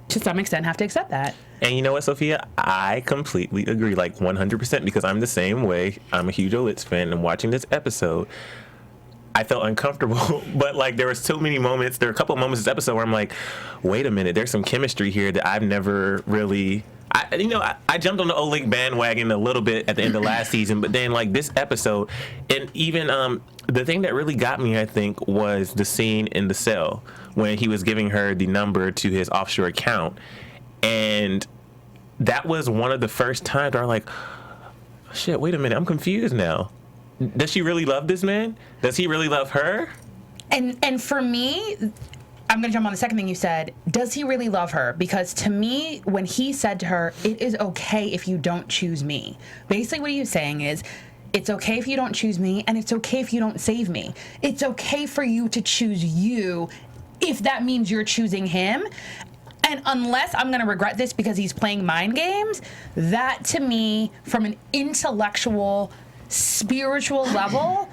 to some extent have to accept that. And you know what, Sophia? I completely agree, like 100%, because I'm the same way. I'm a huge Olitz fan, and watching this episode, I felt uncomfortable. But like there were so many moments. There were a couple of moments this episode where I'm like, wait a minute, there's some chemistry here that I've never really. I jumped on the Oleg bandwagon a little bit at the end of last season, but then like this episode, and even the thing that really got me, I think, was the scene in the cell when he was giving her the number to his offshore account, and that was one of the first times where I'm like, shit, wait a minute, I'm confused now. Does she really love this man? Does he really love her? And for me, I'm going to jump on the second thing you said. Does he really love her? Because to me, when he said to her, it is okay if you don't choose me. Basically what he was saying is, it's okay if you don't choose me, and it's okay if you don't save me. It's okay for you to choose you if that means you're choosing him. And unless I'm going to regret this because he's playing mind games, that to me, from an intellectual, spiritual level,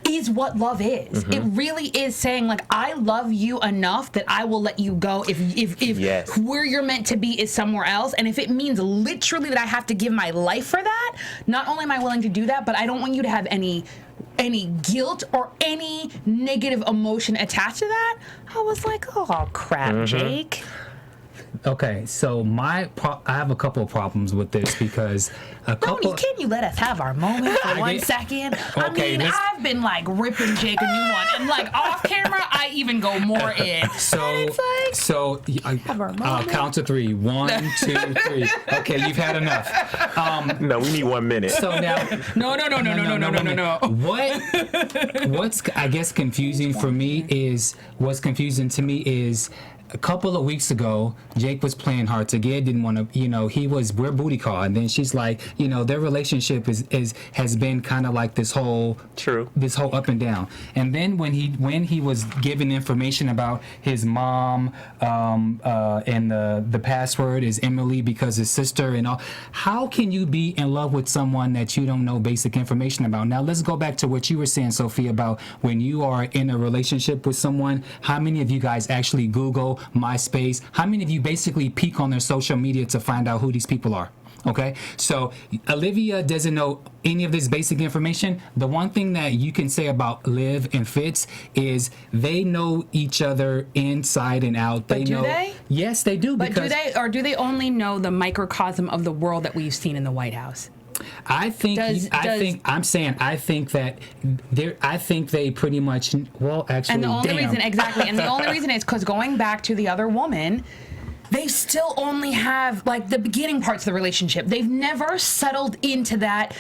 is what love is. It really is saying, like, I love you enough that I will let you go if yes. where you're meant to be is somewhere else. And if it means literally that I have to give my life for that, not only am I willing to do that, but I don't want you to have any guilt or any negative emotion attached to that. I was like, oh, crap, Jake. Okay, so I have a couple of problems with this because Can you let us have our moment for 1 second? Okay, I mean, I've been like ripping Jake a new one, and like off camera, I even go more in. So I'll count to 3. 1, 2, 3. Okay, you've had enough. No, we need 1 minute. So now, No. What's I guess confusing for me is a couple of weeks ago, Jake was playing hard to get, didn't want to, we're booty call, and then she's like, their relationship has been kind of like this whole up and down. And then when he was given information about his mom, and the password is Emily because his sister and all, how can you be in love with someone that you don't know basic information about? Now let's go back to what you were saying, Sophia, about when you are in a relationship with someone, how many of you guys actually Google MySpace? How many of you basically peek on their social media to find out who these people are? Okay, so Olivia doesn't know any of this basic information. The one thing that you can say about Liv and Fitz is they know each other inside and out. But do they? Yes, they do. But do they only know the microcosm of the world that we've seen in the White House? I think that they pretty much, well, actually, and the only reason is because going back to the other woman, they still only have like the beginning parts of the relationship. They've never settled into that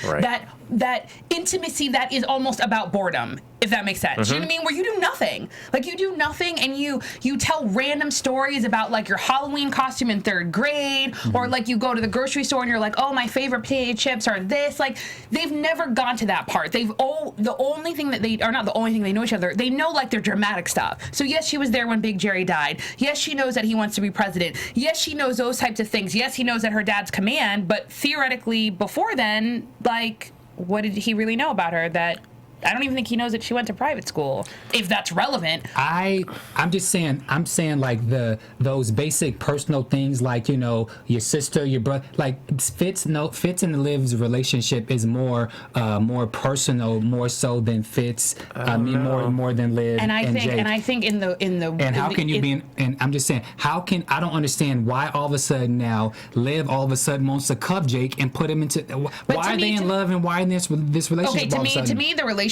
that intimacy that is almost about boredom, if that makes sense. You know what I mean? Where you do nothing. Like you do nothing and you tell random stories about like your Halloween costume in 3rd grade, or like you go to the grocery store and you're like, oh, my favorite potato chips are this. Like they've never gone to that part. The only thing that they are not the only thing they know each other. They know like their dramatic stuff. So yes, she was there when Big Jerry died. Yes, she knows that he wants to be president. Yes, she knows those types of things. Yes, he knows that her dad's command, but theoretically before then, like, what did he really know about her? That I don't even think he knows that she went to private school, if that's relevant. I'm saying like those basic personal things, like, your sister, your brother, like Fitz and Liv's relationship is more personal, more so than Fitz. More than Liv and Jake. And I think in the how can you be and I'm just saying, I don't understand why all of a sudden now Liv all of a sudden wants to cuff Jake and put him into why are they in love and why in this relationship? Okay, to me the relationship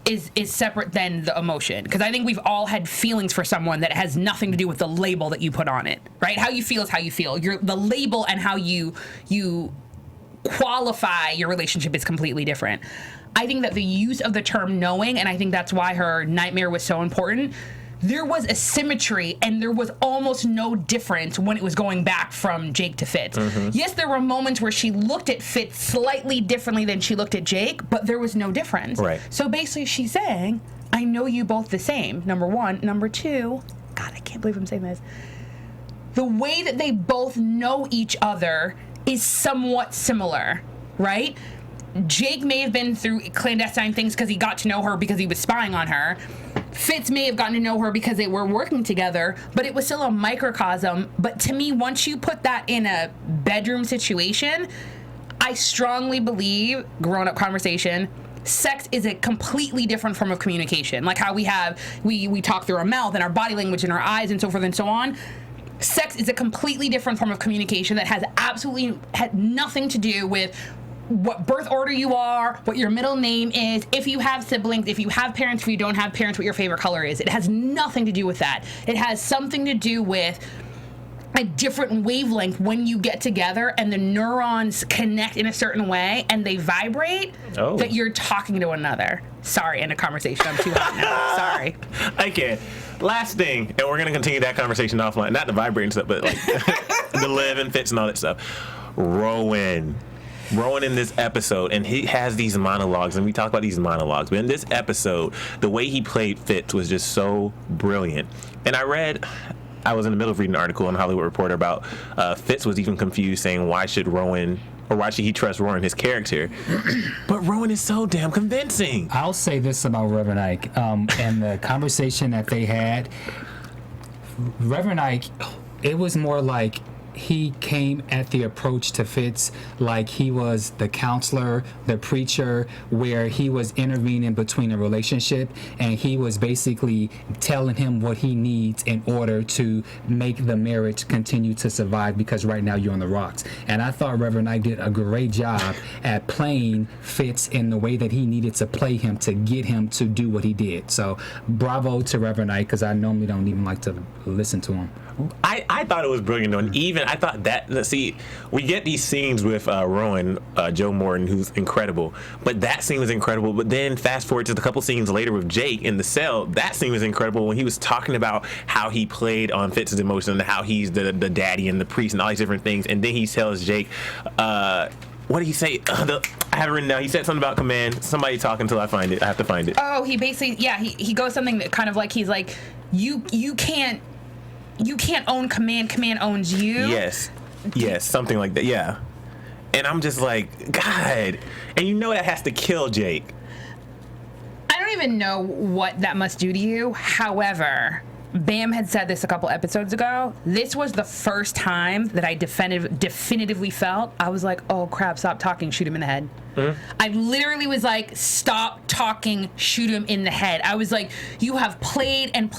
is separate than the emotion, because I think we've all had feelings for someone that has nothing to do with the label that you put on it, right? How you feel is how you feel. The label and how you qualify your relationship is completely different. I think that the use of the term knowing, and I think that's why her nightmare was so important, there was a symmetry and there was almost no difference when it was going back from Jake to Fitz. Yes, there were moments where she looked at Fitz slightly differently than she looked at Jake, but there was no difference. Right. So basically she's saying, I know you both the same, number one. Number two, God, I can't believe I'm saying this. The way that they both know each other is somewhat similar, right? Jake may have been through clandestine things because he got to know her because he was spying on her. Fitz may have gotten to know her because they were working together, but it was still a microcosm. But to me, once you put that in a bedroom situation, I strongly believe, grown-up conversation, sex is a completely different form of communication. Like how we talk through our mouth and our body language and our eyes and so forth and so on. Sex is a completely different form of communication that has absolutely had nothing to do with what birth order you are, what your middle name is, if you have siblings, if you have parents, if you don't have parents, what your favorite color is. It has nothing to do with that. It has something to do with a different wavelength when you get together and the neurons connect in a certain way and they vibrate that you're talking to another. Sorry, end of conversation. I'm too hot now. Sorry. I can't. Last thing, and we're going to continue that conversation offline. Not the vibrating stuff, but like the live and Fitz and all that stuff. Rowan in this episode, and he has these monologues, and we talk about these monologues, but in this episode, the way he played Fitz was just so brilliant. And I was in the middle of reading an article in Hollywood Reporter about Fitz was even confused, saying why should he trust Rowan, his character? But Rowan is so damn convincing. I'll say this about Reverend Ike, and the conversation that they had. Reverend Ike, it was more like he came at the approach to Fitz like he was the counselor, the preacher, where he was intervening between a relationship, and he was basically telling him what he needs in order to make the marriage continue to survive, because right now you're on the rocks. And I thought Reverend Ike did a great job at playing Fitz in the way that he needed to play him to get him to do what he did. So bravo to Reverend Ike, because I normally don't even like to listen to him. I thought it was brilliant, though. And even I thought that, see, we get these scenes with Rowan, Joe Morton, who's incredible, but that scene was incredible. But then fast forward to a couple scenes later with Jake in the cell, that scene was incredible when he was talking about how he played on Fitz's emotion and how he's the daddy and the priest and all these different things. And then he tells Jake, what did he say? I have it written down. He said something about command. Somebody talk until I find it. I have to find it. Oh, he basically, he goes something that kind of like, he's like, you can't own command owns you. Yes, something like that. Yeah. And I'm just like, God. And you know that has to kill Jake. I don't even know what that must do to you. However, Bamm had said this a couple episodes ago. This was the first time that I definitively felt, I was like, oh crap, stop talking, shoot him in the head. Mm-hmm. I literally was like, stop talking, shoot him in the head. I was like, you have played and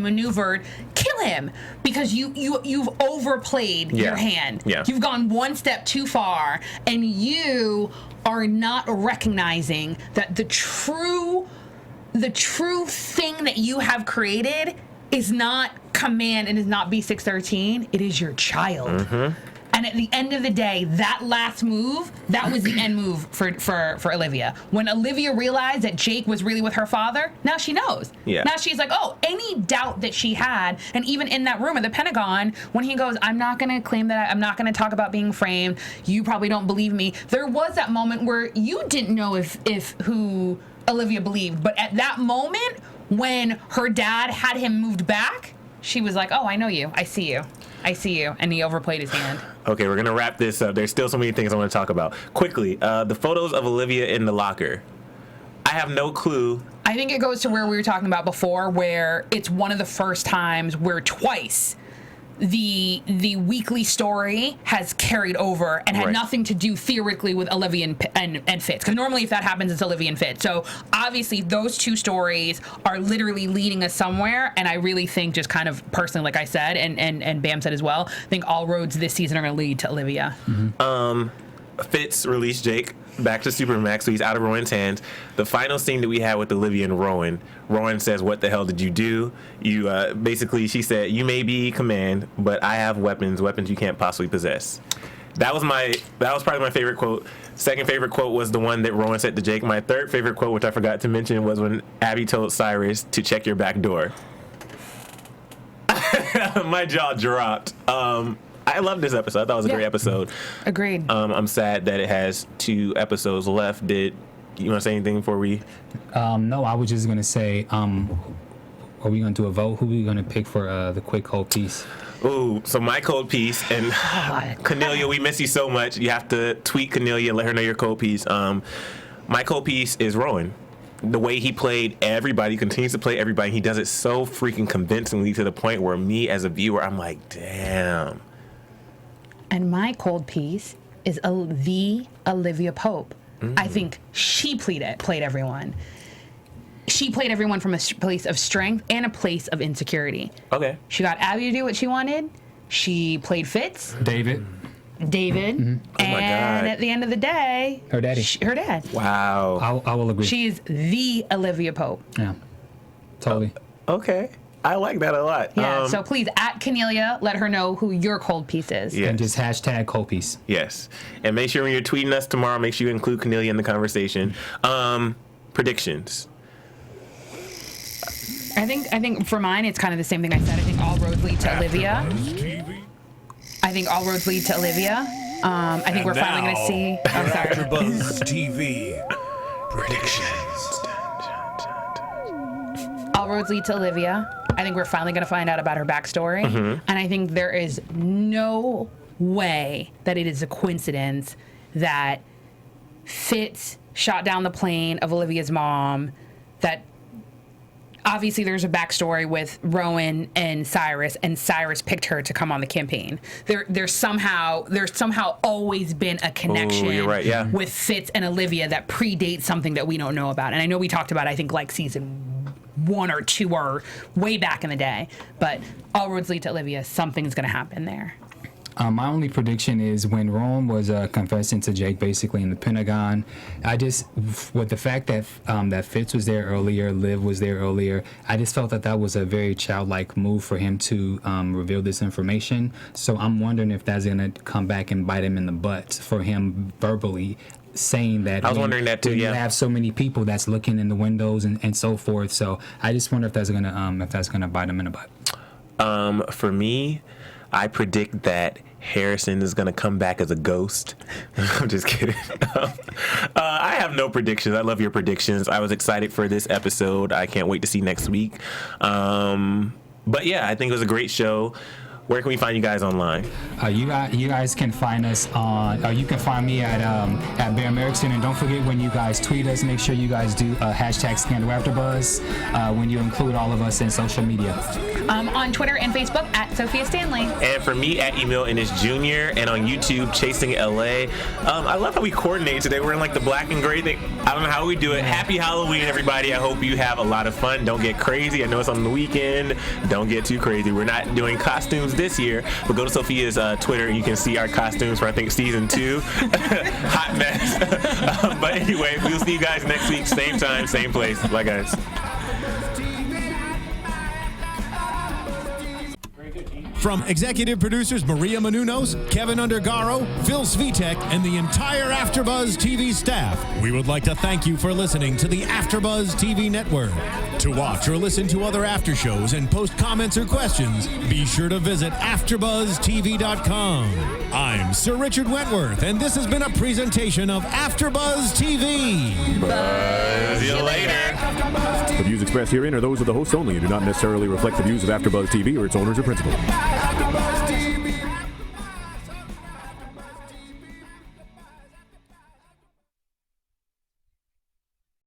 maneuvered, kill him, because you've overplayed your hand. Yeah. You've gone one step too far, and you are not recognizing that the true thing that you have created is not command and is not B613. It is your child. Mm-hmm. And at the end of the day, that last move, that was the end move for Olivia. When Olivia realized that Jake was really with her father, now she knows. Yeah. Now she's like, oh, any doubt that she had, and even in that room at the Pentagon, when he goes, I'm not going to claim that, I'm not going to talk about being framed, you probably don't believe me. There was that moment where you didn't know if who Olivia believed, but at that moment when her dad had him moved back, she was like, oh, I know you, I see you, and he overplayed his hand. Okay, we're gonna wrap this up. There's still so many things I want to talk about quickly. The photos of Olivia in the locker, I have no clue. I think it goes to where we were talking about before, where it's one of the first times where twice the weekly story has carried over and had nothing to do theoretically with Olivia and Fitz. Because normally if that happens, it's Olivia and Fitz. So obviously those two stories are literally leading us somewhere. And I really think, just kind of personally, like I said, and Bamm said as well, I think all roads this season are going to lead to Olivia. Mm-hmm. Fitz released Jake back to Supermax, so he's out of Rowan's hands. The final scene that we had with Olivia and Rowan says, what the hell did you do? You basically, she said, you may be command, but I have weapons you can't possibly possess. That was probably my favorite quote. Second favorite quote was the one that Rowan said to Jake. My third favorite quote, which I forgot to mention, was when Abby told Cyrus to check your back door. My jaw dropped. I love this episode. I thought it was a great episode. Agreed. I'm sad that it has 2 episodes left. Did you want to say anything before we? No, I was just going to say, are we going to do a vote? Who are we going to pick for the quick cold piece? Ooh, so my cold piece, and Cornelia, we miss you so much. You have to tweet Cornelia, let her know your cold piece. My cold piece is Rowan. The way he played everybody, continues to play everybody. He does it so freaking convincingly to the point where me as a viewer, I'm like, damn. And my cold piece is the Olivia Pope. I think she played everyone. She played everyone from a place of strength and a place of insecurity. Okay. She got Abby to do what she wanted. She played Fitz. David. And Oh my God. at the end of the day, Her daddy. her dad. Wow. I will agree. She's the Olivia Pope. Yeah. Totally. Okay. I like that a lot. Yeah. So please, at Cornelia, let her know who your cold piece is. Yeah. And just hashtag cold piece. Yes. And make sure when you're tweeting us tomorrow, make sure you include Cornelia in the conversation. Predictions. I think for mine, it's kind of the same thing I said. I think all roads lead to Olivia. I think all roads lead to Olivia. I think And we're finally going to see. I'm sorry. AfterBuzz TV predictions. All roads lead to Olivia. I think we're finally going to find out about her backstory. And I think there is no way that it is a coincidence that Fitz shot down the plane of Olivia's mom, that obviously there's a backstory with Rowan and Cyrus picked her to come on the campaign. There's somehow always been a connection you're right, yeah. with Fitz and Olivia that predates something that we don't know about. And I know we talked about, I think, like season 1 or 2 or way back in the day, but all roads lead to Olivia. Something's going to happen there. My only prediction is when Rowan was confessing to Jake basically in the Pentagon, with the fact that that Fitz was there earlier, Liv was there earlier, I just felt that was a very childlike move for him to reveal this information. So I'm wondering if that's going to come back and bite him in the butt for him verbally saying that. I was wondering that too, when yeah. You have so many people that's looking in the windows and so forth. So I just wonder if that's gonna bite him in the butt. For me, I predict that Harrison is going to come back as a ghost. I'm just kidding. I have no predictions. I love your predictions. I was excited for this episode. I can't wait to see next week. But yeah, I think it was a great show. Where can we find you guys online? You guys can find us on. You can find me at Bamm Ericsen, and don't forget when you guys tweet us, make sure you guys do hashtag Scandal AfterBuzz when you include all of us in social media. On Twitter and Facebook at Sofia Stanley. And for me, at Emile Ennis Jr. and on YouTube, Chasing LA. I love how we coordinate today. We're in like the black and gray thing. I don't know how we do it. Happy Halloween, everybody. I hope you have a lot of fun. Don't get crazy. I know it's on the weekend. Don't get too crazy. We're not doing costumes this year, but go to Sophia's Twitter and you can see our costumes for I think season 2. Hot mess. But anyway, we'll see you guys next week, same time, same place. Bye guys. From executive producers Maria Menounos, Kevin Undergaro, Phil Svitek, and the entire AfterBuzz TV staff, we would like to thank you for listening to the AfterBuzz TV network. To watch or listen to other after shows and post comments or questions, be sure to visit AfterBuzzTV.com. I'm Sir Richard Wentworth, and this has been a presentation of AfterBuzz TV. See you later. The views expressed herein are those of the hosts only and do not necessarily reflect the views of AfterBuzz TV or its owners or principals.